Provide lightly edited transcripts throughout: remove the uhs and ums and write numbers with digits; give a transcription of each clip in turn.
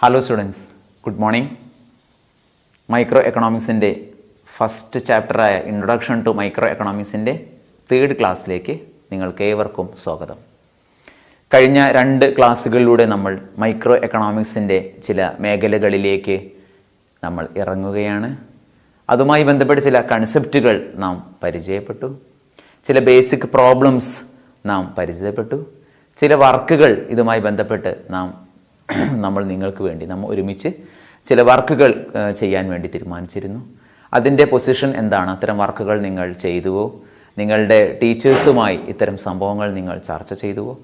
Hello students, good morning. Micro എക്കണോമിക്സിൻ്റെ first ചാപ്റ്ററായ introduction to micro എക്കണോമിക്സിൻ്റെ 3rd ക്ലാസ്സിലേക്ക് നിങ്ങൾക്ക് ഏവർക്കും സ്വാഗതം. കഴിഞ്ഞ 2 ക്ലാസ്സുകളിലൂടെ നമ്മൾ മൈക്രോ എക്കണോമിക്സിൻ്റെ ചില മേഖലകളിലേക്ക് നമ്മൾ ഇറങ്ങുകയാണ്. അതുമായി ബന്ധപ്പെട്ട് ചില കൺസെപ്റ്റുകൾ നാം പരിചയപ്പെട്ടു, ചില ബേസിക് പ്രോബ്ലംസ് നാം പരിചയപ്പെട്ടു, ചില വർക്കുകൾ ഇതുമായി ബന്ധപ്പെട്ട് നമ്മൾ നിങ്ങൾക്ക് വേണ്ടി നമ്മൾ ഒരുമിച്ച് ചില വർക്കുകൾ ചെയ്യാൻ വേണ്ടി തീരുമാനിച്ചിരുന്നു. അതിൻ്റെ പൊസിഷൻ എന്താണ്? അത്തരം വർക്കുകൾ നിങ്ങൾ ചെയ്തുവോ? നിങ്ങളുടെ ടീച്ചേഴ്സുമായി ഇത്തരം സംഭവങ്ങൾ നിങ്ങൾ ചർച്ച ചെയ്തുവോ?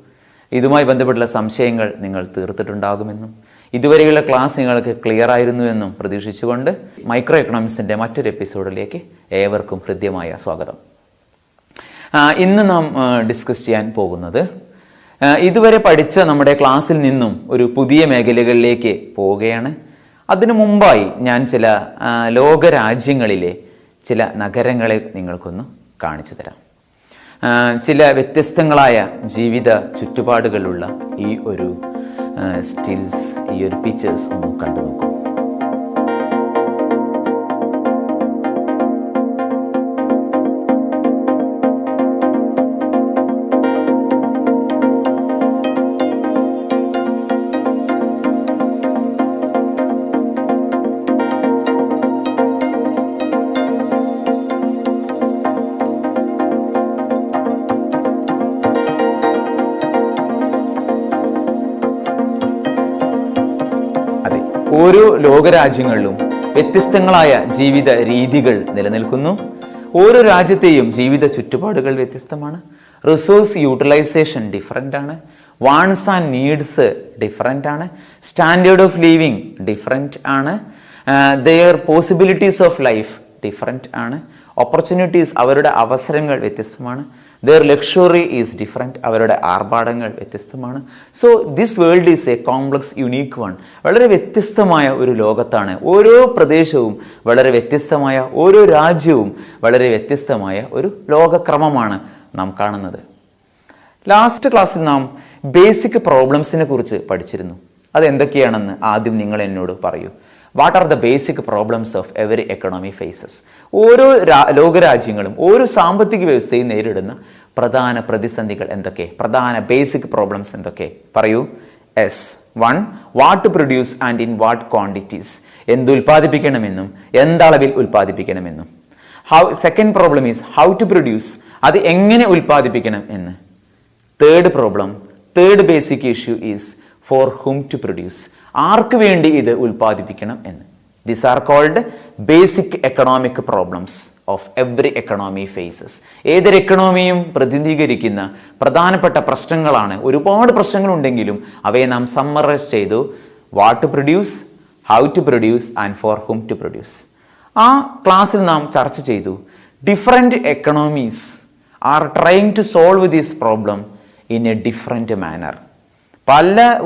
ഇതുമായി ബന്ധപ്പെട്ടുള്ള സംശയങ്ങൾ നിങ്ങൾ തീർത്തിട്ടുണ്ടാകുമെന്നും ഇതുവരെയുള്ള ക്ലാസ് നിങ്ങൾക്ക് ക്ലിയർ ആയിരുന്നു എന്നും പ്രതീക്ഷിച്ചുകൊണ്ട് മൈക്രോ എക്കണോമിക്സിൻ്റെ മറ്റൊരു എപ്പിസോഡിലേക്ക് ഏവർക്കും ഹൃദ്യമായ സ്വാഗതം. ഇന്ന് നാം ഡിസ്കസ് ചെയ്യാൻ പോകുന്നത് ഇതുവരെ പഠിച്ച നമ്മുടെ ക്ലാസ്സിൽ നിന്നും ഒരു പുതിയ മേഖലകളിലേക്ക് പോവുകയാണ്. അതിനു മുമ്പായി ഞാൻ ചില ലോകരാജ്യങ്ങളിലെ ചില നഗരങ്ങളെ നിങ്ങൾക്കൊന്ന് കാണിച്ചു തരാം. ചില വ്യത്യസ്തങ്ങളായ ജീവിത ചുറ്റുപാടുകളുള്ള ഈ ഒരു സ്റ്റിൽസ്, ഈ ഒരു പിക്ചേഴ്സ് ഒന്ന് കണ്ടു നോക്കൂ. ഓരോ ലോകരാജ്യങ്ങളിലും വ്യത്യസ്തങ്ങളായ ജീവിത രീതികൾ നിലനിൽക്കുന്നു. ഓരോ രാജ്യത്തെയും ജീവിത ചുറ്റുപാടുകൾ വ്യത്യസ്തമാണ്. റിസോഴ്സ് യൂട്ടിലൈസേഷൻ ഡിഫറൻ്റ് ആണ്. വാണ്ട്സ് ആൻഡ് നീഡ്സ് ഡിഫറൻ്റ് ആണ്. സ്റ്റാൻഡേർഡ് ഓഫ് ലിവിങ് ഡിഫറൻ്റ് ആണ്. Their possibilities of life different ആണ്. ഓപ്പർച്യൂണിറ്റീസ്, അവരുടെ അവസരങ്ങൾ വ്യത്യസ്തമാണ്. ദെയർ ലക്ഷറി ഈസ് ഡിഫറെൻറ്റ്, അവരുടെ ആർഭാടങ്ങൾ വ്യത്യസ്തമാണ്. So this world is A complex unique one. വളരെ വ്യത്യസ്തമായ ഒരു ലോകത്താണ്. ഓരോ പ്രദേശവും വളരെ വ്യത്യസ്തമായ, ഓരോ രാജ്യവും വളരെ വ്യത്യസ്തമായ ഒരു ലോകക്രമമാണ് നാം കാണുന്നത്. ലാസ്റ്റ് ക്ലാസ്സിൽ നാം ബേസിക് പ്രോബ്ലംസിനെ കുറിച്ച് പഠിച്ചിരുന്നു. അതെന്തൊക്കെയാണെന്ന് ആദ്യം നിങ്ങൾ എന്നോട് പറയൂ. What are the basic problems of every economy faces? ഓരോ ലോകരാജ്യങ്ങളും ഓരോ സാമ്പത്തിക വ്യവസ്ഥയും നേരിടുന്ന പ്രധാന പ്രതിസന്ധികൾ എന്തൊക്കെ? പ്രധാന ബേസിക് പ്രോബ്ലംസ് എന്തൊക്കെ? പറയൂ. S. 1. What to produce and in what quantities? എന്ത് ഉൽപ്പാദിപ്പിക്കണമെന്നും എന്തളവിൽ ഉൽപ്പാദിപ്പിക്കണമെന്നും. Second problem is how to produce, അത് എങ്ങനെ ഉൽപ്പാദിപ്പിക്കണം എന്ന്. Third basic issue is for whom to produce, ആർക്ക് വേണ്ടി ഇത് ഉൽപ്പാദിപ്പിക്കണം എന്ന്. These are called basic economic problems of every economy faces. ഏതൊരു എക്കണോമിയും പ്രതിനിധീകരിക്കുന്ന പ്രധാനപ്പെട്ട പ്രശ്നങ്ങളാണ്. ഒരുപാട് പ്രശ്നങ്ങളുണ്ടെങ്കിലും അവയെ നാം സമ്മറൈസ് ചെയ്തു. What to produce, how to produce and for whom to produce. ആ ക്ലാസ്സിൽ നാം ചർച്ച ചെയ്തു different economies are trying to solve this problem in a different manner.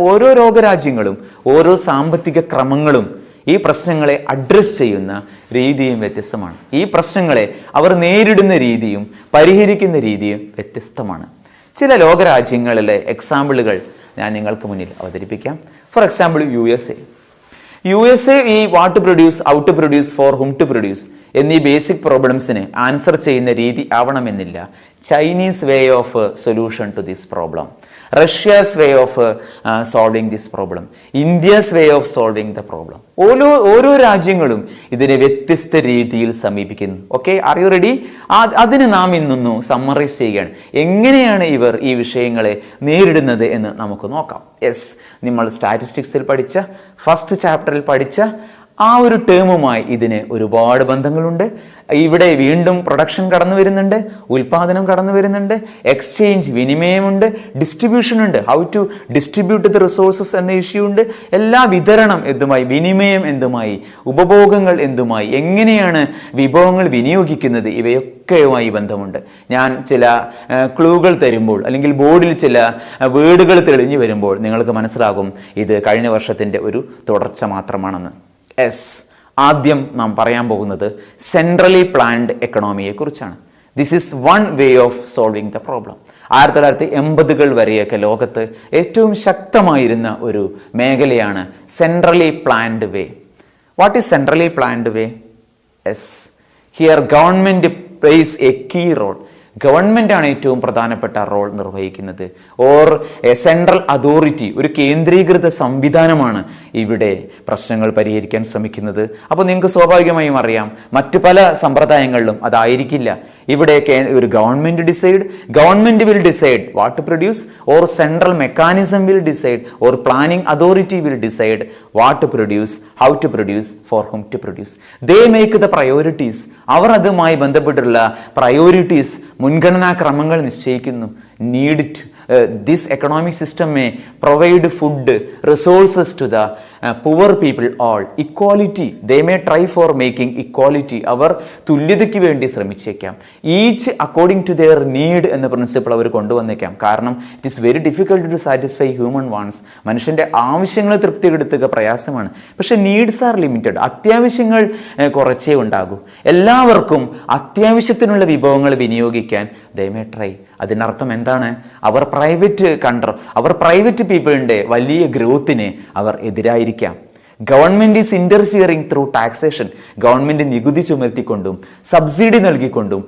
ഓരോ ലോകരാജ്യങ്ങളും ഓരോ സാമ്പത്തിക ക്രമങ്ങളും ഈ പ്രശ്നങ്ങളെ അഡ്രസ് ചെയ്യുന്ന രീതിയും വ്യത്യസ്തമാണ്. ഈ പ്രശ്നങ്ങളെ അവർ നേരിടുന്ന രീതിയും പരിഹരിക്കുന്ന രീതിയും വ്യത്യസ്തമാണ്. ചില ലോകരാജ്യങ്ങളിലെ എക്സാമ്പിളുകൾ ഞാൻ നിങ്ങൾക്ക് മുന്നിൽ അവതരിപ്പിക്കാം. For example U S A ഈ what to produce, how to produce, for whom to produce എന്നീ ബേസിക് പ്രോബ്ലംസിന് ആൻസർ ചെയ്യുന്ന രീതി ആവണമെന്നില്ല Chinese way of solution to this problem, Russia's way of solving this problem, India's way of solving the problem. ഓരോ രാജ്യങ്ങളും ഇതിനെ വ്യത്യസ്ത രീതിയിൽ സമീപിക്കുന്നു. Okay, are you ready? അതിന് നാം ഇന്നൊന്നു സമ്മറൈസ് ചെയ്യുകയാണ്. എങ്ങനെയാണ് ഇവർ ഈ വിഷയങ്ങളെ നേരിടുന്നത് എന്ന് നമുക്ക് നോക്കാം. യെസ്, നമ്മൾ സ്റ്റാറ്റിസ്റ്റിക്സിൽ പഠിച്ച, ഫസ്റ്റ് ചാപ്റ്ററിൽ പഠിച്ച ആ ഒരു ടേമുമായി ഇതിന് ഒരുപാട് ബന്ധങ്ങളുണ്ട്. ഇവിടെ വീണ്ടും പ്രൊഡക്ഷൻ കടന്നു വരുന്നുണ്ട്, ഉൽപാദനം കടന്നു വരുന്നുണ്ട്, എക്സ്ചേഞ്ച് വിനിമയമുണ്ട്, ഡിസ്ട്രിബ്യൂഷൻ ഉണ്ട്, how to distribute the resources എന്ന ഇഷ്യൂ ഉണ്ട്. എല്ലാ വിതരണം എന്തുമായി, വിനിമയം എന്തുമായി, ഉപഭോഗങ്ങൾ എന്തുമായി, എങ്ങനെയാണ് വിഭവങ്ങൾ വിനിയോഗിക്കുന്നത്, ഇവയൊക്കെയുമായി ബന്ധമുണ്ട്. ഞാൻ ചില ക്ലൂകൾ തരുമ്പോൾ അല്ലെങ്കിൽ ബോർഡിൽ ചില വേർഡുകൾ തെളിഞ്ഞു വരുമ്പോൾ നിങ്ങൾക്ക് മനസ്സിലാകും ഇത് കഴിഞ്ഞ വർഷത്തിൻ്റെ ഒരു തുടർച്ച മാത്രമാണെന്ന്. ആദ്യം നാം പറയാൻ പോകുന്നത് സെൻട്രലി പ്ലാൻഡ് എക്കണോമിയെ കുറിച്ചാണ്. This is one way of solving the problem. 1980 വരെയൊക്കെ ലോകത്ത് ഏറ്റവും ശക്തമായിരുന്ന ഒരു മേഖലയാണ് centrally planned way. What is centrally planned way? Yes, here government plays a key role. ഗവൺമെൻറ്റാണ് ഏറ്റവും പ്രധാനപ്പെട്ട റോൾ നിർവഹിക്കുന്നത്. ഓർ എ സെൻട്രൽ അതോറിറ്റി, ഒരു കേന്ദ്രീകൃത സംവിധാനമാണ് ഇവിടെ പ്രശ്നങ്ങൾ പരിഹരിക്കാൻ ശ്രമിക്കുന്നത്. അപ്പോൾ നിങ്ങൾക്ക് സ്വാഭാവികമായും അറിയാം, മറ്റു പല സമ്പ്രദായങ്ങളിലും അതായിരിക്കില്ല. ഇവിടെയൊക്കെ ഒരു government will decide what to produce, or central mechanism will decide, or planning authority will decide what to produce, how to produce, for whom to produce. They make the priorities. അവർ അതുമായി ബന്ധപ്പെട്ടുള്ള പ്രയോറിറ്റീസ്, മുൻഗണനാക്രമങ്ങൾ നിശ്ചയിക്കുന്നു. This economic system may provide food, resources to the poor people all. Equality, they may try for making equality. അവർ തുല്യതയ്ക്ക് വേണ്ടി ശ്രമിച്ചേക്കാം. Each according to their need എന്ന principle അവർ കൊണ്ടുവന്നേക്കാം. കാരണം it is very difficult to satisfy human wants. മനുഷ്യൻ്റെ ആവശ്യങ്ങൾ തൃപ്തിപ്പെടുത്തുക പ്രയാസമാണ്. പക്ഷേ നീഡ്സ് ആർ ലിമിറ്റഡ്. അത്യാവശ്യങ്ങൾ കുറച്ചേ ഉണ്ടാകൂ. എല്ലാവർക്കും അത്യാവശ്യത്തിനുള്ള വിഭവങ്ങൾ വിനിയോഗിക്കാൻ ദേ മേ ട്രൈ. അതിനർത്ഥം എന്താണ്? അവർ പ്രൈവറ്റ് പീപ്പിളിൻ്റെ വലിയ ഗ്രോത്തിനെ അവർ എതിരായിരിക്കാം. Government is interfering through taxation. Government നികുതി ചുമത്തിക്കൊണ്ടും സബ്സിഡി നൽകിക്കൊണ്ടും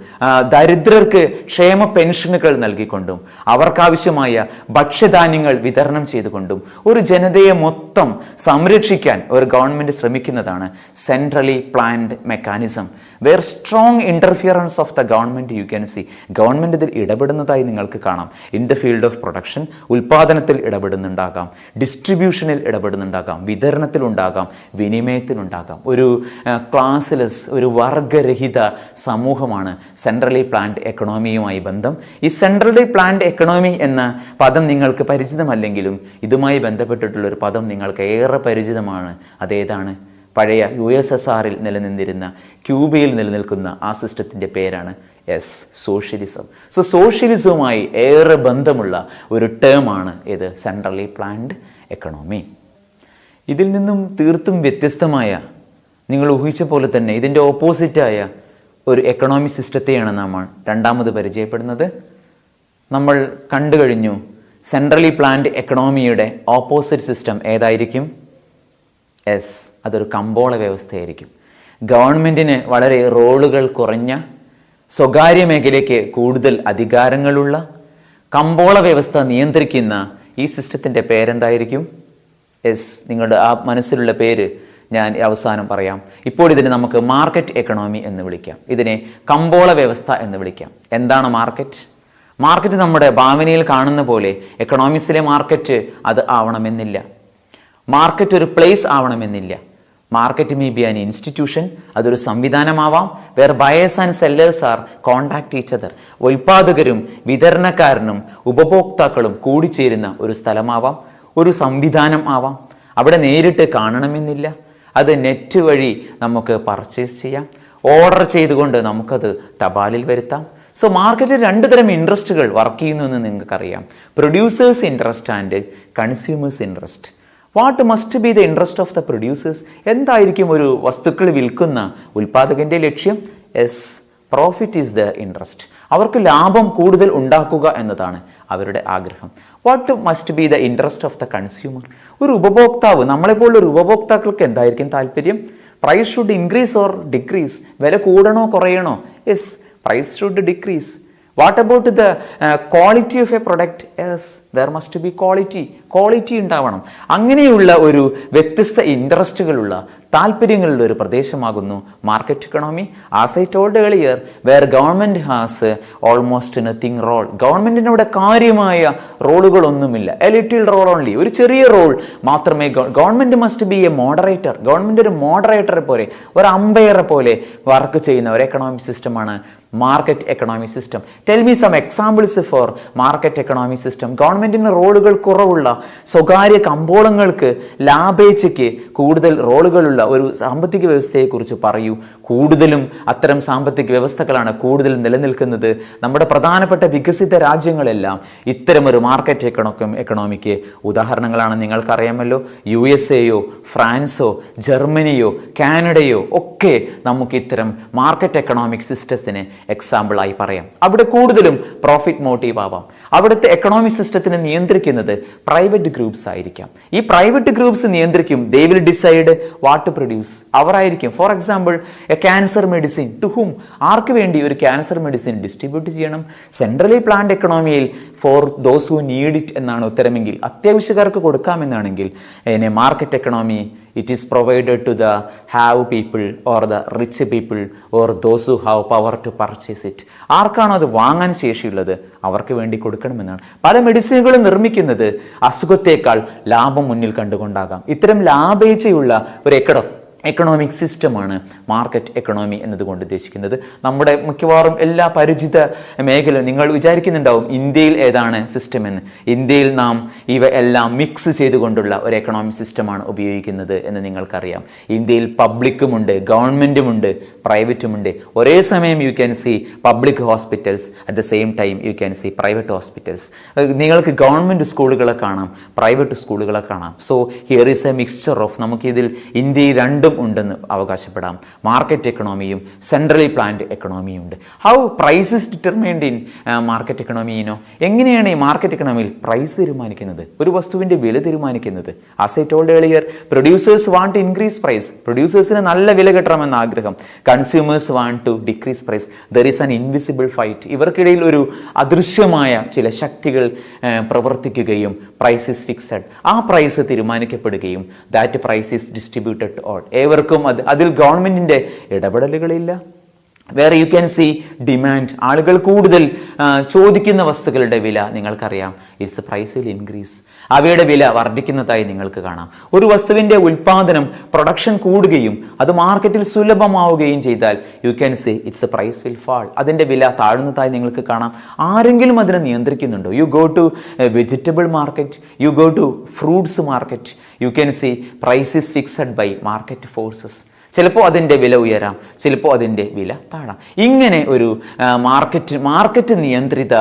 ദരിദ്രർക്ക് ക്ഷേമ പെൻഷനുകൾ നൽകിക്കൊണ്ടും അവർക്കാവശ്യമായ ഭക്ഷ്യധാന്യങ്ങൾ വിതരണം ചെയ്തുകൊണ്ടും ഒരു ജനതയെ മൊത്തം സംരക്ഷിക്കാൻ ഒരു ഗവൺമെൻറ് ശ്രമിക്കുന്നതാണ് centrally planned mechanism. Where strong interference of the government you can see. Government ഇതിൽ ഇടപെടുന്നതായി നിങ്ങൾക്ക് കാണാം. In the field of production, ഉൽപ്പാദനത്തിൽ ഇടപെടുന്നുണ്ടാകാം, ഡിസ്ട്രിബ്യൂഷനിൽ ഇടപെടുന്നുണ്ടാകാം, വിതരണത്തിലുണ്ടാകാം, വിനിമയത്തിലുണ്ടാകാം. ഒരു ക്ലാസ്ലെസ്, ഒരു വർഗരഹിത സമൂഹമാണ് സെൻട്രലി പ്ലാൻഡ് എക്കണോമിയുമായി ബന്ധം. ഈ സെൻട്രലി പ്ലാൻഡ് എക്കണോമി എന്ന പദം നിങ്ങൾക്ക് പരിചിതമല്ലെങ്കിലും ഇതുമായി ബന്ധപ്പെട്ടിട്ടുള്ള ഒരു പദം നിങ്ങൾക്ക് ഏറെ പരിചിതമാണ്. അതേതാണ്? പഴയ USSRൽ നിലനിന്നിരുന്ന, ക്യൂബയിൽ നിലനിൽക്കുന്ന ആ സിസ്റ്റത്തിൻ്റെ പേരാണ് സോഷ്യലിസം. സോ സോഷ്യലിസവുമായി ഏറെ ബന്ധമുള്ള ഒരു ടേമാണ് ഇത് സെൻട്രലി പ്ലാൻഡ് എക്കണോമി. ഇതിൽ നിന്നും തീർത്തും വ്യത്യസ്തമായ, നിങ്ങൾ ഊഹിച്ച പോലെ തന്നെ ഇതിൻ്റെ ഓപ്പോസിറ്റായ ഒരു എക്കണോമിക് സിസ്റ്റത്തെയാണ് നമ്മൾ രണ്ടാമത് പരിചയപ്പെടുന്നത്. നമ്മൾ കണ്ടു കഴിഞ്ഞു സെൻട്രലി പ്ലാൻഡ് എക്കണോമിയുടെ ഓപ്പോസിറ്റ് സിസ്റ്റം ഏതായിരിക്കും? അതൊരു കമ്പോള വ്യവസ്ഥയായിരിക്കും. ഗവൺമെൻറ്റിന് വളരെ റോളുകൾ കുറഞ്ഞ, സ്വകാര്യ മേഖലയ്ക്ക് കൂടുതൽ അധികാരങ്ങളുള്ള, കമ്പോള വ്യവസ്ഥ നിയന്ത്രിക്കുന്ന ഈ സിസ്റ്റത്തിൻ്റെ പേരെന്തായിരിക്കും? നിങ്ങളുടെ ആ മനസ്സിലുള്ള പേര് ഞാൻ അവസാനം പറയാം. ഇപ്പോൾ ഇതിനെ നമുക്ക് മാർക്കറ്റ് എക്കണോമി എന്ന് വിളിക്കാം. ഇതിനെ കമ്പോള വ്യവസ്ഥ എന്ന് വിളിക്കാം. എന്താണ് മാർക്കറ്റ്? മാർക്കറ്റ് നമ്മുടെ ഭാവനയിൽ കാണുന്ന പോലെ എക്കണോമിക്സിലെ മാർക്കറ്റ് അത് ആവണമെന്നില്ല. മാർക്കറ്റ് ഒരു പ്ലേസ് ആവണമെന്നില്ല. Market may be an institution. അതൊരു സംവിധാനമാവാം. Where buyers and sellers are contact each other. ഉൽപാദകരും വിതരണക്കാരനും ഉപഭോക്താക്കളും കൂടിച്ചേരുന്ന ഒരു സ്ഥലമാവാം, ഒരു സംവിധാനം ആവാം. അവിടെ നേരിട്ട് കാണണമെന്നില്ല. അത് നെറ്റ് വഴി നമുക്ക് പർച്ചേസ് ചെയ്യാം. ഓർഡർ ചെയ്തുകൊണ്ട് നമുക്കത് തപാലിൽ വരുത്താം. സോ മാർക്കറ്റിൽ രണ്ട് തരം ഇൻട്രസ്റ്റുകൾ വർക്ക് ചെയ്യുന്നു എന്ന് നിങ്ങൾക്കറിയാം. Producers interest and consumers interest. What must be the interest of the producers? എന്തായിരിക്കും ഒരു വസ്തുക്കൾ വിൽക്കുന്ന ഉൽപ്പാദകൻ്റെ ലക്ഷ്യം? Profit is the interest. അവർക്ക് ലാഭം കൂടുതൽ ഉണ്ടാക്കുക എന്നതാണ് അവരുടെ ആഗ്രഹം. What must be the interest of the consumer? ഒരു ഉപഭോക്താവ്, നമ്മളെപ്പോലുള്ള ഒരു ഉപഭോക്താക്കൾക്ക് എന്തായിരിക്കും താല്പര്യം? Price should increase or decrease? വില കൂടണോ കുറയണോ? Price should decrease. What about the quality of a product? There must B quality ഉണ്ടാവണം. അങ്ങനെയുള്ള ഒരു വ്യത്യസ്ത ഇൻട്രസ്റ്റുകളുള്ള, താല്പര്യങ്ങളുടെ ഒരു പ്രദേശമാകുന്നു market economy. As I told earlier, where government has almost nothing role. ഗവൺമെൻറ്റിനവിടെ കാര്യമായ റോളുകളൊന്നുമില്ല. എ ലിറ്റിൽ റോൾ ഓൺലി, ഒരു ചെറിയ റോൾ മാത്രമേ. Government must be a moderator. Government ഒരു മോഡറേറ്ററെ പോലെ, ഒരു അമ്പയറെ പോലെ വർക്ക് ചെയ്യുന്ന ഒരു എക്കണോമിക് സിസ്റ്റമാണ് market economic system. Tell me some examples for market economic system. ഗവൺമെൻറ്റിന് റോളുകൾ കുറവുള്ള, സ്വകാര്യ കമ്പോളങ്ങൾക്ക് ലാഭേച്ഛയ്ക്ക് കൂടുതൽ റോളുകളുള്ള ഒരു സാമ്പത്തിക വ്യവസ്ഥയെക്കുറിച്ച് പറയൂ. കൂടുതലും അത്തരം സാമ്പത്തിക വ്യവസ്ഥകളാണ് കൂടുതൽ നിലനിൽക്കുന്നത്. നമ്മുടെ പ്രധാനപ്പെട്ട വികസിത രാജ്യങ്ങളെല്ലാം ഇത്തരമൊരു മാർക്കറ്റ് എക്കണോമിക്ക് ഉദാഹരണങ്ങളാണ്. നിങ്ങൾക്കറിയാമല്ലോ, USA ഫ്രാൻസോ ജർമ്മനിയോ കാനഡയോ ഒക്കെ നമുക്ക് ഇത്തരം മാർക്കറ്റ് എക്കണോമിക് സിസ്റ്റത്തിനെ എക്സാമ്പിളായി പറയാം. അവിടെ കൂടുതലും പ്രോഫിറ്റ് മോട്ടീവ് ആവാം. അവിടുത്തെ എക്കണോമിക് സിസ്റ്റത്തിനെ നിയന്ത്രിക്കുന്നത് പ്രൈവറ്റ് ഗ്രൂപ്പ്സ് ആയിരിക്കാം. ഈ പ്രൈവറ്റ് ഗ്രൂപ്പ്സ് നിയന്ത്രിക്കും. They will decide what to produce. അവരായിരിക്കും for example a cancer medicine to whom, ആർക്ക് വേണ്ടി ഒരു ക്യാൻസർ മെഡിസിൻ ഡിസ്ട്രിബ്യൂട്ട് ചെയ്യണം? സെൻട്രലി പ്ലാൻഡ് എക്കണോമിയിൽ for those who need it എന്നാണ് ഉത്തരമെങ്കിൽ, അത്യാവശ്യക്കാർക്ക് കൊടുക്കാമെന്നാണെങ്കിൽ market economy it is provided to the have people or the rich people or those who have power to purchase it. ആർക്കാണോ അത് വാങ്ങാൻ ശേഷിയുള്ളത് അവർക്ക് വേണ്ടി കൊടുക്കണമെന്നാണ്. പല മെഡിസിനുകളും നിർമ്മിക്കുന്നത് അസുഖത്തേക്കാൾ ലാഭം മുന്നിൽ കണ്ടുകൊണ്ടാകാം. ഇത്തരം ലാഭേച്ഛയുള്ള ഒരു എക്കണോമിക് സിസ്റ്റമാണ് മാർക്കറ്റ് എക്കണോമി എന്നതുകൊണ്ട് ഉദ്ദേശിക്കുന്നത്. നമ്മുടെ മിക്കവാറും എല്ലാ പരിചിത മേഖലയും നിങ്ങൾ വിചാരിക്കുന്നുണ്ടാവും ഇന്ത്യയിൽ ഏതാണ് സിസ്റ്റം എന്ന്. ഇന്ത്യയിൽ നാം ഇവ എല്ലാം മിക്സ് ചെയ്തുകൊണ്ടുള്ള ഒരു എക്കണോമിക് സിസ്റ്റമാണ് ഉപയോഗിക്കുന്നത് എന്ന് നിങ്ങൾക്കറിയാം. ഇന്ത്യയിൽ പബ്ലിക്കുമുണ്ട്, ഗവൺമെൻറ്റുമുണ്ട്, പ്രൈവറ്റുമുണ്ട്. ഒരേ സമയം you can see public hospitals, at the same time you can see private hospitals. നിങ്ങൾക്ക് ഗവൺമെൻറ് സ്കൂളുകളെ കാണാം, പ്രൈവറ്റ് സ്കൂളുകളെ കാണാം. So here is a mixture of, നമുക്കിതിൽ ഇന്ത്യയിൽ രണ്ടും ഉണ്ടെന്ന് അവകാശപ്പെടാം. മാർക്കറ്റ് എക്കണോമിയും സെൻട്രലി പ്ലാൻഡ് എക്കണോമിയും ഉണ്ട്. How price is determined in market എക്കണോമിനോ? എങ്ങനെയാണ് ഈ മാർക്കറ്റ് എക്കണോമിയിൽ പ്രൈസ് തീരുമാനിക്കുന്നത്, ഒരു വസ്തുവിൻ്റെ വില തീരുമാനിക്കുന്നത്? As I told earlier, producers want to increase price. പ്രൊഡ്യൂസേഴ്സിന് നല്ല വില കിട്ടണമെന്ന ആഗ്രഹം. Consumers want to decrease price. There is an invisible fight. ഇവർക്കിടയിൽ ഒരു അദൃശ്യമായ ചില ശക്തികൾ പ്രവർത്തിക്കുകയും പ്രൈസ് ഈസ് ഫിക്സഡ്, ആ പ്രൈസ് തീരുമാനിക്കപ്പെടുകയും that price is distributed to all. ഏവർക്കും അതിൽ ഗവൺമെൻറ്റിൻ്റെ ഇടപെടലുകളില്ല. വേറെ യു ക്യാൻ സി ഡിമാൻഡ്. ആളുകൾ കൂടുതൽ ചോദിക്കുന്ന വസ്തുക്കളുടെ വില നിങ്ങൾക്കറിയാം. It's price will increase. അവയുടെ വില വർദ്ധിക്കുന്നതായി നിങ്ങൾക്ക് കാണാം. ഒരു വസ്തുവിൻ്റെ ഉൽപ്പാദനം, പ്രൊഡക്ഷൻ കൂടുകയും അത് മാർക്കറ്റിൽ സുലഭമാവുകയും ചെയ്താൽ you can see its price will fall. അതിൻ്റെ വില താഴുന്നതായി നിങ്ങൾക്ക് കാണാം. ആരെങ്കിലും അതിനെ നിയന്ത്രിക്കുന്നുണ്ടോ? You go to vegetable market, you go to fruits market, you can see price is fixed by market forces. ചിലപ്പോൾ അതിൻ്റെ വില ഉയരാം, ചിലപ്പോൾ അതിൻ്റെ വില താഴാം. ഇങ്ങനെ ഒരു മാർക്കറ്റ് നിയന്ത്രിത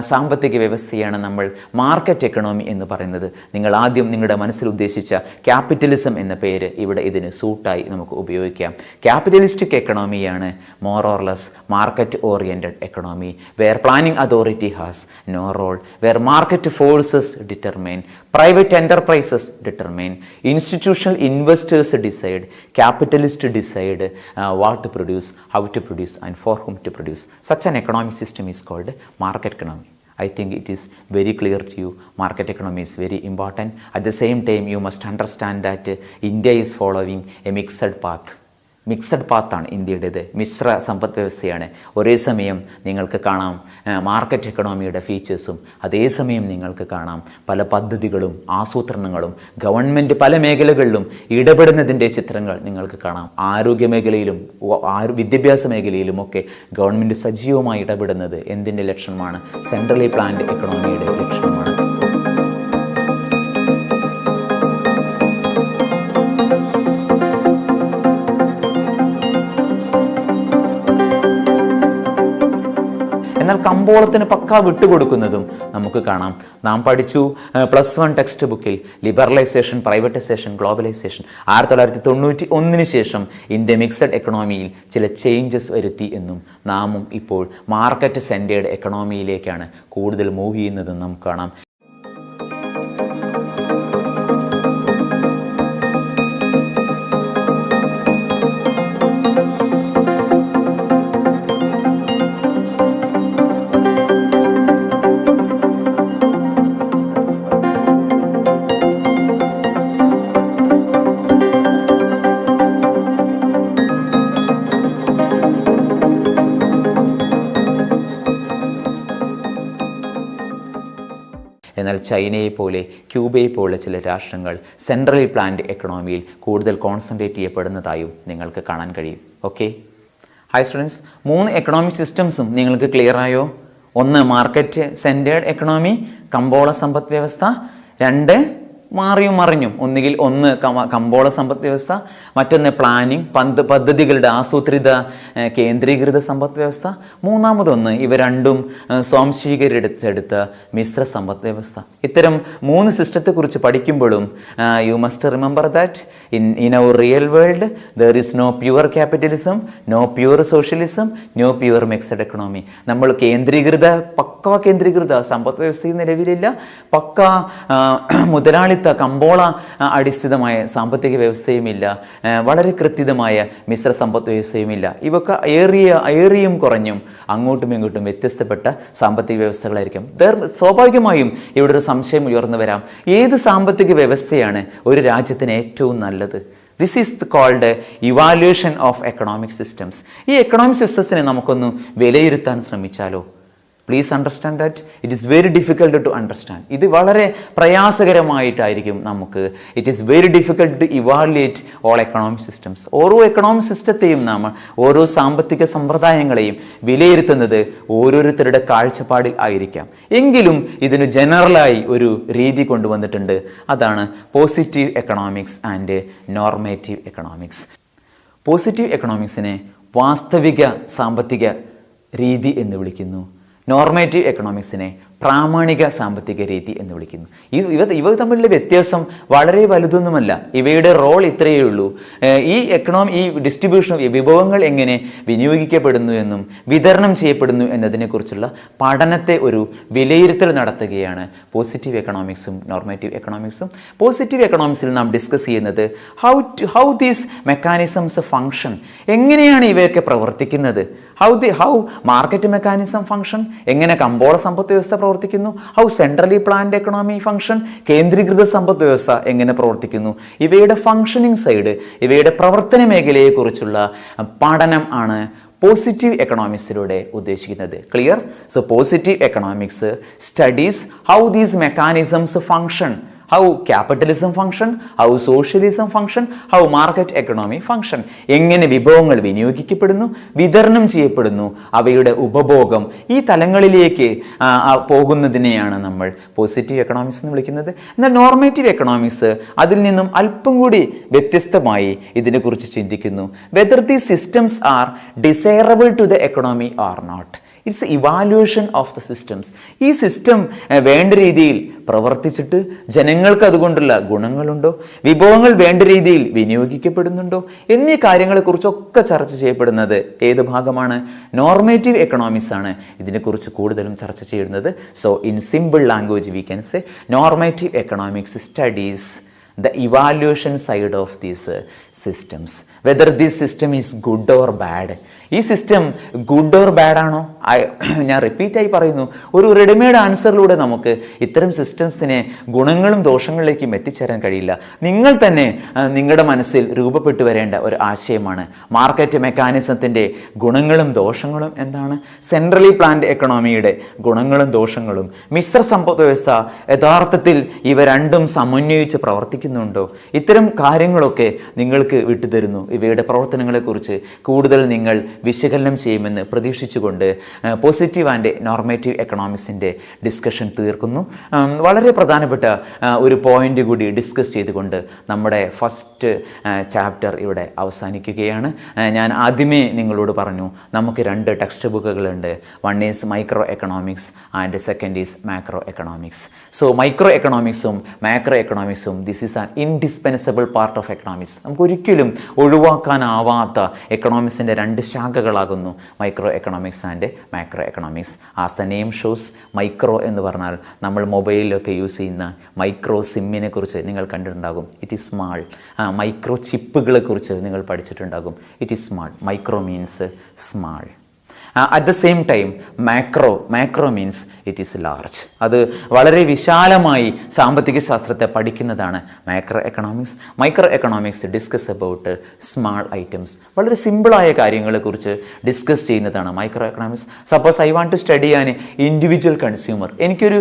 സാമ്പത്തിക വ്യവസ്ഥയാണ് നമ്മൾ മാർക്കറ്റ് എക്കണോമി എന്ന് പറയുന്നത്. നിങ്ങൾ ആദ്യം നിങ്ങളുടെ മനസ്സിൽ ഉദ്ദേശിച്ച ക്യാപിറ്റലിസം എന്ന പേര് ഇവിടെ ഇതിന് സൂട്ടായി നമുക്ക് ഉപയോഗിക്കാം. ക്യാപിറ്റലിസ്റ്റിക് എക്കണോമിയാണ് more or less market oriented economy, where planning authority has no role, where market forces determine, private enterprises determine, institutional investors decide, capitalists decide what to produce, how to produce and for whom to produce. Such an economic system is called market economy. I think it is very clear to you. Market economy is very important. At the same time, you must understand that India is following a mixed path. Mixed പാത്താണ് ഇന്ത്യയുടേത്. മിശ്ര സമ്പദ് വ്യവസ്ഥയാണ്. ഒരേ സമയം നിങ്ങൾക്ക് കാണാം market എക്കണോമിയുടെ ഫീച്ചേഴ്സും, അതേസമയം നിങ്ങൾക്ക് കാണാം പല പദ്ധതികളും ആസൂത്രണങ്ങളും, ഗവൺമെൻറ് പല മേഖലകളിലും ഇടപെടുന്നതിൻ്റെ ചിത്രങ്ങൾ നിങ്ങൾക്ക് കാണാം. ആരോഗ്യ മേഖലയിലും വിദ്യാഭ്യാസ മേഖലയിലുമൊക്കെ ഗവൺമെൻറ് സജീവമായി ഇടപെടുന്നത് എന്തിൻ്റെ ലക്ഷണമാണ്? സെൻട്രലി പ്ലാൻഡ് എക്കണോമിയുടെ ലക്ഷണമാണ്. എന്നാൽ കമ്പോളത്തിന് പക്ക വിട്ടുകൊടുക്കുന്നതും നമുക്ക് കാണാം. നാം പഠിച്ചു +1 ടെക്സ്റ്റ് ബുക്കിൽ ലിബറലൈസേഷൻ, പ്രൈവറ്റൈസേഷൻ, ഗ്ലോബലൈസേഷൻ. 1991 ശേഷം ഇന്ത്യ മിക്സഡ് എക്കണോമിയിൽ ചില ചേഞ്ചസ് വരുത്തി എന്നും നാമും ഇപ്പോൾ മാർക്കറ്റ് സെൻറ്റേർഡ് എക്കണോമിയിലേക്കാണ് കൂടുതൽ മൂവ് ചെയ്യുന്നതെന്നും നമുക്ക് കാണാം. എന്നാൽ ചൈനയെ പോലെ, ക്യൂബയെ പോലെ ചില രാഷ്ട്രങ്ങൾ സെൻട്രലി പ്ലാൻഡ് എക്കണോമിയിൽ കൂടുതൽ കോൺസെൻട്രേറ്റ് ചെയ്യപ്പെടുന്നതായും നിങ്ങൾക്ക് കാണാൻ കഴിയും. ഓക്കെ, ഹായ് സ്റ്റുഡൻസ്, 3 എക്കണോമിക് സിസ്റ്റംസും നിങ്ങൾക്ക് ക്ലിയർ ആയോ? 1 മാർക്കറ്റ് സെൻറ്റേർഡ് എക്കണോമി, കമ്പോള സമ്പദ് വ്യവസ്ഥ. 2 മാറിയും മറിഞ്ഞും. ഒന്നുകിൽ ഒന്ന് കമ്പോള സമ്പദ് വ്യവസ്ഥ, മറ്റൊന്ന് പ്ലാനിംഗ് പദ്ധതികളുടെ ആസൂത്രിത കേന്ദ്രീകൃത സമ്പദ് വ്യവസ്ഥ, മൂന്നാമതൊന്ന് ഇവ രണ്ടും സ്വാംശീകരിച്ചെടുത്ത മിശ്ര സമ്പദ് വ്യവസ്ഥ. ഇത്തരം 3 സിസ്റ്റത്തെക്കുറിച്ച് പഠിക്കുമ്പോഴും you must remember that in our real world there is no pure capitalism, no pure socialism, no pure mixed economy. നമ്മൾ പക്കാ കേന്ദ്രീകൃത സമ്പദ് വ്യവസ്ഥയും നിലവിലില്ല, പക്കാ മുതലാളിത്ത കമ്പോള അടിസ്ഥിതമായ സാമ്പത്തിക വ്യവസ്ഥയുമില്ല, വളരെ കൃത്യമായ മിശ്ര സമ്പദ് വ്യവസ്ഥയുമില്ല. ഇവയൊക്കെ ഏറിയും കുറഞ്ഞും അങ്ങോട്ടും ഇങ്ങോട്ടും വ്യത്യസ്തപ്പെട്ട സാമ്പത്തിക വ്യവസ്ഥകളായിരിക്കും. സ്വാഭാവികമായും ഇവിടെ ഒരു സംശയം ഉയർന്നു വരാം, ഏത് സാമ്പത്തിക വ്യവസ്ഥയാണ് ഒരു രാജ്യത്തിന് ഏറ്റവും നല്ലത്? This is called evaluation of economic systems. ഈ എക്കണോമിക് സിസ്റ്റംസിനെ നമുക്കൊന്ന് വിലയിരുത്താൻ ശ്രമിച്ചാലോ? Please understand that it is very difficult to understand. ഇത് വളരെ പ്രയാസകരമായിട്ടായിരിക്കും നമുക്ക്. It is very difficult to evaluate all economic systems. ഓരോ എക്കണോമിക് സിസ്റ്റത്തെയും നമ്മൾ, ഓരോ സാമ്പത്തിക സമ്പ്രദായങ്ങളെയും വിലയിരുത്തുന്നത് ഓരോരുത്തരുടെ കാഴ്ചപ്പാടിൽ ആയിരിക്കാം. എങ്കിലും ഇതിന് ജനറലായി ഒരു രീതി കൊണ്ടുവന്നിട്ടുണ്ട്. അതാണ് positive economics and normative economics. Positive എക്കണോമിക്സിനെ വാസ്തവിക സാമ്പത്തിക രീതി എന്ന് വിളിക്കുന്നു. നോർമേറ്റീവ് എക്കണോമിക്സിനെ പ്രാമാണിക സാമ്പത്തിക രീതി എന്ന് വിളിക്കുന്നു. ഇവ തമ്മിലുള്ള വ്യത്യാസം വളരെ വലുതൊന്നുമല്ല. ഇവയുടെ റോൾ ഇത്രയേ ഉള്ളൂ. ഈ ഡിസ്ട്രിബ്യൂഷൻ വിഭവങ്ങൾ എങ്ങനെ വിനിയോഗിക്കപ്പെടുന്നു എന്നും വിതരണം ചെയ്യപ്പെടുന്നു എന്നതിനെക്കുറിച്ചുള്ള പഠനത്തെ ഒരു വിലയിരുത്തൽ നടത്തുകയാണ് പോസിറ്റീവ് എക്കണോമിക്സും നോർമേറ്റീവ് എക്കണോമിക്സും. പോസിറ്റീവ് എക്കണോമിക്സിൽ നാം ഡിസ്കസ് ചെയ്യുന്നത് ഹൗ ദീസ് മെക്കാനിസംസ് ഫങ്ഷൻ, എങ്ങനെയാണ് ഇവയൊക്കെ പ്രവർത്തിക്കുന്നത്, ഹൗ മാർക്കറ്റ് മെക്കാനിസം ഫങ്ഷൻ, എങ്ങനെ കമ്പോള സമ്പദ് വ്യവസ്ഥ പ്രവർത്തിക്കുന്നു, how centrally planned economy function, കേന്ദ്രീകൃത സമ്പദ് വ്യവസ്ഥ എങ്ങനെ പ്രവർത്തിക്കുന്നു, ഇവയുടെ ഫങ്ഷനിങ് സൈഡ്, ഇവയുടെ പ്രവർത്തന മേഖലയെക്കുറിച്ചുള്ള പഠനം ആണ് പോസിറ്റീവ് എക്കണോമിക്സിലൂടെ ഉദ്ദേശിക്കുന്നത്. Clear? So positive economics studies how these mechanisms function, how capitalism function, how socialism function, how market economy function, എങ്ങനെ വിഭവങ്ങൾ വിനിയോഗിക്കപ്പെടുന്നു, വിതരണം ചെയ്യപ്പെടുന്നു, അവയുടെ ഉപഭോഗം, ഈ തലങ്ങളിലേക്ക് പോകുന്നതിനെയാണ് നമ്മൾ പോസിറ്റീവ് എക്കണോമിക്സ് എന്ന് വിളിക്കുന്നത്. എന്നാൽ നോർമേറ്റീവ് എക്കണോമിക്സ് അതിൽ നിന്നും അല്പം കൂടി വ്യത്യസ്തമായി ഇതിനെക്കുറിച്ച് ചിന്തിക്കുന്നു. Whether the systems are desirable to the economy or not. It's evaluation of the systems. ഈ സിസ്റ്റം വേണ്ട രീതിയിൽ പ്രവർത്തിച്ചിട്ട് ജനങ്ങൾക്ക് അതുകൊണ്ടുള്ള ഗുണങ്ങളുണ്ടോ, വിഭവങ്ങൾ വേണ്ട രീതിയിൽ വിനിയോഗിക്കപ്പെടുന്നുണ്ടോ എന്നീ കാര്യങ്ങളെക്കുറിച്ചൊക്കെ ചർച്ച ചെയ്യപ്പെടുന്നത് ഏത് ഭാഗമാണ്? നോർമേറ്റീവ് എക്കണോമിക്സ് ആണ് ഇതിനെക്കുറിച്ച് കൂടുതലും ചർച്ച ചെയ്യുന്നത്. So in simple language we can say normative economics studies the evaluation side of these systems, whether this system is good or bad. ഈ സിസ്റ്റം ഗുഡ് ഓർ ബാഡ് ആണോ? ഞാൻ റിപ്പീറ്റായി പറയുന്നു, ഒരു റെഡിമെയ്ഡ് ആൻസറിലൂടെ നമുക്ക് ഇത്തരം സിസ്റ്റംസിനെ ഗുണങ്ങളും ദോഷങ്ങളിലേക്കും എത്തിച്ചേരാൻ കഴിയില്ല. നിങ്ങൾ തന്നെ നിങ്ങളുടെ മനസ്സിൽ രൂപപ്പെട്ടു വരേണ്ട ഒരു ആശയമാണ് മാർക്കറ്റ് മെക്കാനിസത്തിൻ്റെ ഗുണങ്ങളും ദോഷങ്ങളും എന്താണ്, സെൻട്രലി പ്ലാൻഡ് എക്കണോമിയുടെ ഗുണങ്ങളും ദോഷങ്ങളും, മിശ്ര സമ്പദ് വ്യവസ്ഥ യഥാർത്ഥത്തിൽ ഇവ രണ്ടും സമന്വയിച്ച് പ്രവർത്തിക്കുന്നുണ്ടോ, ഇത്തരം കാര്യങ്ങളൊക്കെ നിങ്ങൾക്ക് വിട്ടുതരുന്നു. ഇവയുടെ പ്രവർത്തനങ്ങളെക്കുറിച്ച് കൂടുതൽ നിങ്ങൾ വിശകലനം ചെയ്യുമെന്ന് പ്രതീക്ഷിച്ചുകൊണ്ട് പോസിറ്റീവ് ആൻഡ് നോർമേറ്റീവ് എക്കണോമിക്സിൻ്റെ ഡിസ്കഷൻ തീർക്കുന്നു. വളരെ പ്രധാനപ്പെട്ട ഒരു പോയിന്റ് കൂടി ഡിസ്കസ് ചെയ്തുകൊണ്ട് നമ്മുടെ ഫസ്റ്റ് ചാപ്റ്റർ ഇവിടെ അവസാനിക്കുകയാണ്. ഞാൻ ആദ്യമേ നിങ്ങളോട് പറഞ്ഞു നമുക്ക് 2 ടെക്സ്റ്റ് ബുക്കുകളുണ്ട്. One is micro economics and second is macro economics. So micro എക്കണോമിക്സും മാക്രോ എക്കണോമിക്സും this is an indispensable part of economics. നമുക്കൊരിക്കലും ഒഴിവാക്കാനാവാത്ത എക്കണോമിക്സിൻ്റെ 2 ശാഖകളാകുന്നു micro economics and macro economics. As the name shows, micro എന്ന് പറഞ്ഞാൽ നമ്മൾ മൊബൈലിലൊക്കെ യൂസ് ചെയ്യുന്ന മൈക്രോ സിമ്മിനെ കുറിച്ച് നിങ്ങൾ കണ്ടിട്ടുണ്ടാകും. It is small. മൈക്രോ ചിപ്പുകളെ കുറിച്ച് നിങ്ങൾ പഠിച്ചിട്ടുണ്ടാകും. It is small. Micro means small. At the same time macro means it is large. അത് വളരെ വിശാലമായി സാമ്പത്തിക ശാസ്ത്രത്തെ പഠിക്കുന്നതാണ് macro economics. Micro economics discuss about small items, വളരെ സിമ്പിളായ കാര്യങ്ങളെക്കുറിച്ച് ഡിസ്കസ് ചെയ്യുന്നതാണ് micro economics. Suppose I want to study an individual consumer, എനിക്കൊരു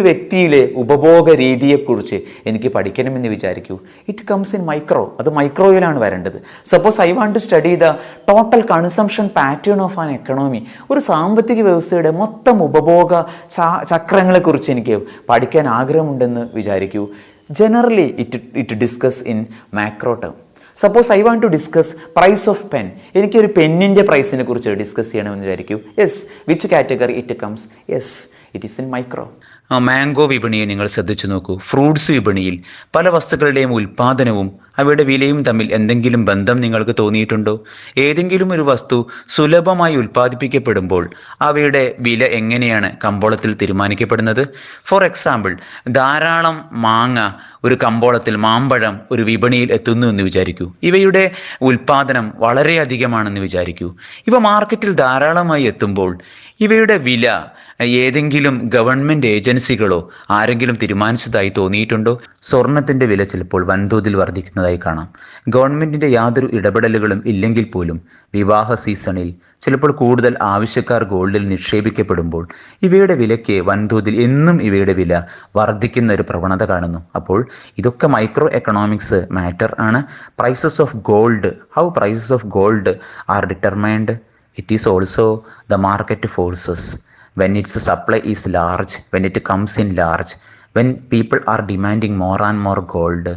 വ്യക്തിയിലെ ഉപഭോഗ രീതിയെക്കുറിച്ച് എനിക്ക് പഠിക്കണമെന്ന് വിചാരിക്കൂ. It comes in micro. അത് മൈക്രോയിലാണ് വരേണ്ടത്. Suppose I want to study the total consumption pattern of an economy, ഒരു സാമ്പത്തിക വ്യവസ്ഥയുടെ മൊത്തം ഉപഭോഗ ചക്രങ്ങളെക്കുറിച്ച് എനിക്ക് പഠിക്കാൻ ആഗ്രഹമുണ്ടെന്ന് വിചാരിക്കൂ. Generally, it discuss in macro term. Suppose I want to discuss price of pen. എനിക്കൊരു പെന്നിൻ്റെ പ്രൈസിനെ കുറിച്ച് ഡിസ്കസ് ചെയ്യണമെന്ന് വിചാരിക്കൂ. Yes, which category it comes? Yes, it is in micro. Mango വിപണിയെ നിങ്ങൾ ശ്രദ്ധിച്ചു നോക്കൂ. ഫ്രൂട്ട്സ് വിപണിയിൽ പല വസ്തുക്കളുടെയും ഉൽപ്പാദനവും അവയുടെ വിലയും തമ്മിൽ എന്തെങ്കിലും ബന്ധം നിങ്ങൾക്ക് തോന്നിയിട്ടുണ്ടോ? ഏതെങ്കിലും ഒരു വസ്തു സുലഭമായി ഉൽപ്പാദിപ്പിക്കപ്പെടുമ്പോൾ അവയുടെ വില എങ്ങനെയാണ് കമ്പോളത്തിൽ തീരുമാനിക്കപ്പെടുന്നത്? ഫോർ എക്സാമ്പിൾ, ധാരാളം മാങ്ങ ഒരു കമ്പോളത്തിൽ, മാമ്പഴം ഒരു വിപണിയിൽ എത്തുന്നു എന്ന് വിചാരിക്കൂ. ഇവയുടെ ഉൽപ്പാദനം വളരെയധികമാണെന്ന് വിചാരിക്കൂ. ഇവ മാർക്കറ്റിൽ ധാരാളമായി എത്തുമ്പോൾ ഇവയുടെ വില ഏതെങ്കിലും ഗവൺമെൻറ് ഏജൻസികളോ ആരെങ്കിലും തീരുമാനിച്ചതായി തോന്നിയിട്ടുണ്ടോ? സ്വർണത്തിൻ്റെ വില ചിലപ്പോൾ വൻതോതിൽ വർദ്ധിക്കുന്നതായി കാണാം. ഗവൺമെൻറ്റിൻ്റെ യാതൊരു ഇടപെടലുകളും ഇല്ലെങ്കിൽ പോലും വിവാഹ സീസണിൽ ചിലപ്പോൾ കൂടുതൽ ആവശ്യക്കാർ ഗോൾഡിൽ നിക്ഷേപിക്കപ്പെടുമ്പോൾ ഇവയുടെ വിലയ്ക്ക് വൻതോതിൽ എന്നും ഇവയുടെ വില വർദ്ധിക്കുന്ന ഒരു പ്രവണത കാണുന്നു. അപ്പോൾ ഇതൊക്കെ മൈക്രോ എക്കണോമിക്സ് മാറ്റർ ആണ്. Prices of gold, how prices of gold are determined? It is also the market forces. When its supply is large, when it comes in large, when people are demanding more and more gold,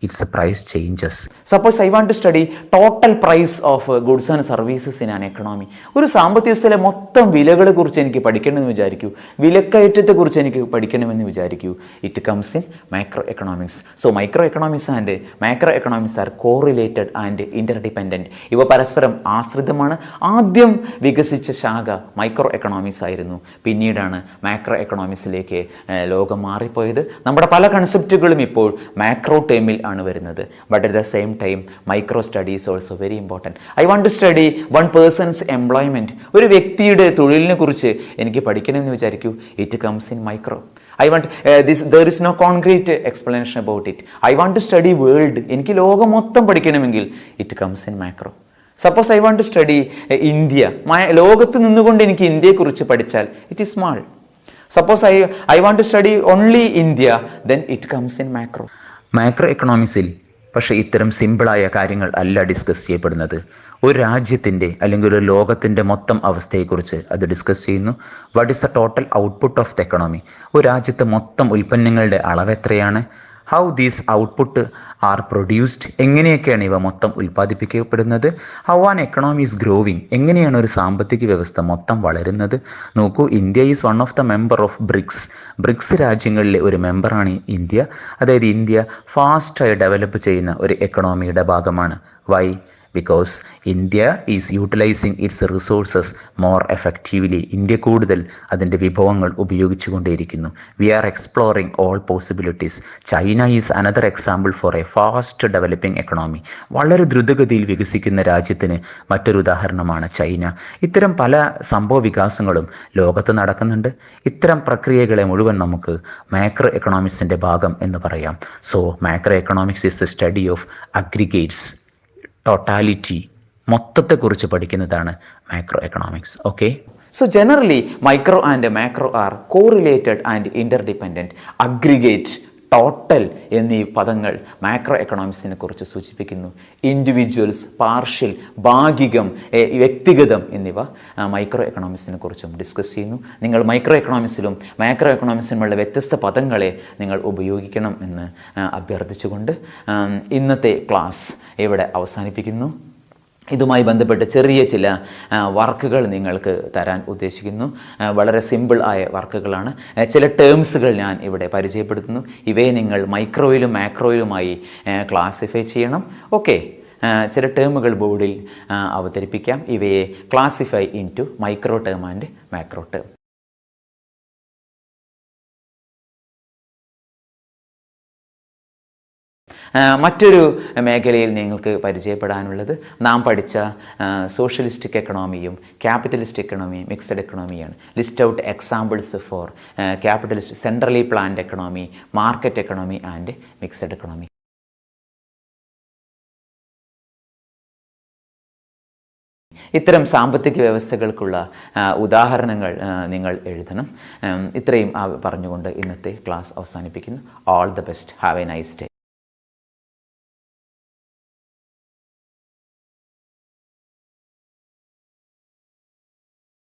its price changes. Suppose I want to study total price of goods and services in an economy. ഒരു സാമ്പത്തിക വ്യവസ്ഥയിലെ മൊത്തം വിലകളെ കുറിച്ച് എനിക്ക് പഠിക്കണമെന്ന് വിചാരിക്കൂ, വിലക്കയറ്റത്തെ കുറിച്ച് എനിക്ക് പഠിക്കണമെന്ന് വിചാരിക്കൂ. It comes in micro economics. So micro economics and macro economics are correlated and interdependent. ഇവ പരസ്പരം ആശ്രിതമാണ്. ആദ്യം വികസിച്ച ശാഖ മൈക്രോ എക്കണോമിക്സ് ആയിരുന്നു. പിന്നീടാണ് മാക്രോ എക്കണോമിക്സിലേക്ക് ലോകം മാറിപ്പോയത്. നമ്മുടെ പല കൺസെപ്റ്റുകളും ഇപ്പോൾ മാക്രോ ടേമിൽ ആണ് വരുന്നത്. But at the same time micro study is also very important. I want to study one person's employment. ഒരു വ്യക്തിയുടെ തൊഴിലിനെ കുറിച്ച് എനിക്ക് പഠിക്കണമെന്ന് വിചാരിക്കൂ. It comes in micro. I want there is no concrete explanation about it. I want to study world. എനിക്ക് ലോകം മൊത്തം പഠിക്കണമെങ്കിൽ it comes in macro. Suppose I want to study India. ലോകത്ത് നിന്നുകൊണ്ട് എനിക്ക് ഇന്ത്യയെക്കുറിച്ച് പഠിച്ചാൽ it is small. Suppose I want to study only India, then it comes in macro. Macro എക്കണോമിക്സിൽ പക്ഷേ ഇത്തരം സിമ്പിളായ കാര്യങ്ങൾ അല്ല ഡിസ്കസ് ചെയ്യപ്പെടുന്നത്. ഒരു രാജ്യത്തിൻ്റെ അല്ലെങ്കിൽ ഒരു ലോകത്തിൻ്റെ മൊത്തം അവസ്ഥയെക്കുറിച്ച് അത് ഡിസ്കസ് ചെയ്യുന്നു. What is the total output of the economy? ഒരു രാജ്യത്തെ മൊത്തം ഉൽപ്പന്നങ്ങളുടെ അളവ് എത്രയാണ്? How these output are produced? എങ്ങനെയൊക്കെയാണ് ഇവ മൊത്തം ഉൽപ്പാദിപ്പിക്കപ്പെടുന്നത്? How an economy is growing? എങ്ങനെയാണ് ഒരു സാമ്പത്തിക വ്യവസ്ഥ മൊത്തം വളരുന്നത്? നോക്കൂ, India is one of the member of BRICS. BRICS രാജ്യങ്ങളിലെ ഒരു മെമ്പറാണ് ഇന്ത്യ. അതായത് ഇന്ത്യ ഫാസ്റ്റായി ഡെവലപ്പ് ചെയ്യുന്ന ഒരു എക്കണോമിയുടെ ഭാഗമാണ്. Why? Because India is utilizing its resources more effectively. India കൂടുതൽ അതിൻ്റെ വിഭവങ്ങൾ ഉപയോഗിച്ചുകൊണ്ടേയിരിക്കുന്നു. We are exploring all possibilities. China is another example for a fast developing economy. വളരെ ദ്രുതഗതിയിൽ വികസിക്കുന്ന രാജ്യത്തിന് മറ്റൊരു ഉദാഹരണമാണ് ചൈന. ഇത്തരം പല സംഭവ വികാസങ്ങളും ലോകത്ത് നടക്കുന്നുണ്ട്. ഇത്തരം പ്രക്രിയകളെ മുഴുവൻ നമുക്ക് മാക്രോ എക്കണോമിക്സിൻ്റെ ഭാഗം എന്ന് പറയാം. So macro economics is the study of aggregates, totality, മൊത്തത്തെക്കുറിച്ച് പഠിക്കുന്നതാണ് macro economics. Okay, so generally micro and macro are correlated and interdependent. Aggregate, total എന്നീ പദങ്ങൾ മാക്രോ എക്കണോമിക്സിനെ കുറിച്ച് സൂചിപ്പിക്കുന്നു. ഇൻഡിവിജ്വൽസ്, പാർഷ്യൽ, ഭാഗികം, വ്യക്തിഗതം എന്നിവ മൈക്രോ എക്കണോമിക്സിനെ കുറിച്ചും ഡിസ്കസ് ചെയ്യുന്നു. നിങ്ങൾ മൈക്രോ എക്കണോമിക്സിലും മാക്രോ എക്കണോമിക്സിലുമുള്ള വ്യത്യസ്ത പദങ്ങളെ നിങ്ങൾ ഉപയോഗിക്കണം എന്ന് അഭ്യർത്ഥിച്ചുകൊണ്ട് ഇന്നത്തെ ക്ലാസ് ഇവിടെ അവസാനിപ്പിക്കുന്നു. ഇതുമായി ബന്ധപ്പെട്ട് ചെറിയ ചില വർക്കുകൾ നിങ്ങൾക്ക് തരാൻ ഉദ്ദേശിക്കുന്നു. വളരെ സിമ്പിൾ ആയ വർക്കുകളാണ്. ചില ടേംസുകൾ ഞാൻ ഇവിടെ പരിചയപ്പെടുത്തുന്നു. ഇവയെ നിങ്ങൾ മൈക്രോയിലും മാക്രോയിലുമായി ക്ലാസിഫൈ ചെയ്യണം. ഓക്കെ, ചില ടേമുകൾ ബോർഡിൽ അവതരിപ്പിക്കാം. ഇവയെ classify into micro term and macro term. മറ്റൊരു മേഖലയിൽ നിങ്ങൾക്ക് പരിചയപ്പെടാനുള്ളത് നാം പഠിച്ച സോഷ്യലിസ്റ്റിക് എക്കണോമിയും ക്യാപിറ്റലിസ്റ്റ് എക്കണോമിയും മിക്സഡ് എക്കണോമിയാണ്. List out examples for capitalist, centrally planned economy, market economy and mixed economy. ഇത്തരം സാമ്പത്തിക വ്യവസ്ഥകൾക്കുള്ള ഉദാഹരണങ്ങൾ നിങ്ങൾ എഴുതണം. ഇത്രയും പറഞ്ഞുകൊണ്ട് ഇന്നത്തെ ക്ലാസ് അവസാനിപ്പിക്കുന്നു. All the best. Have A nice day.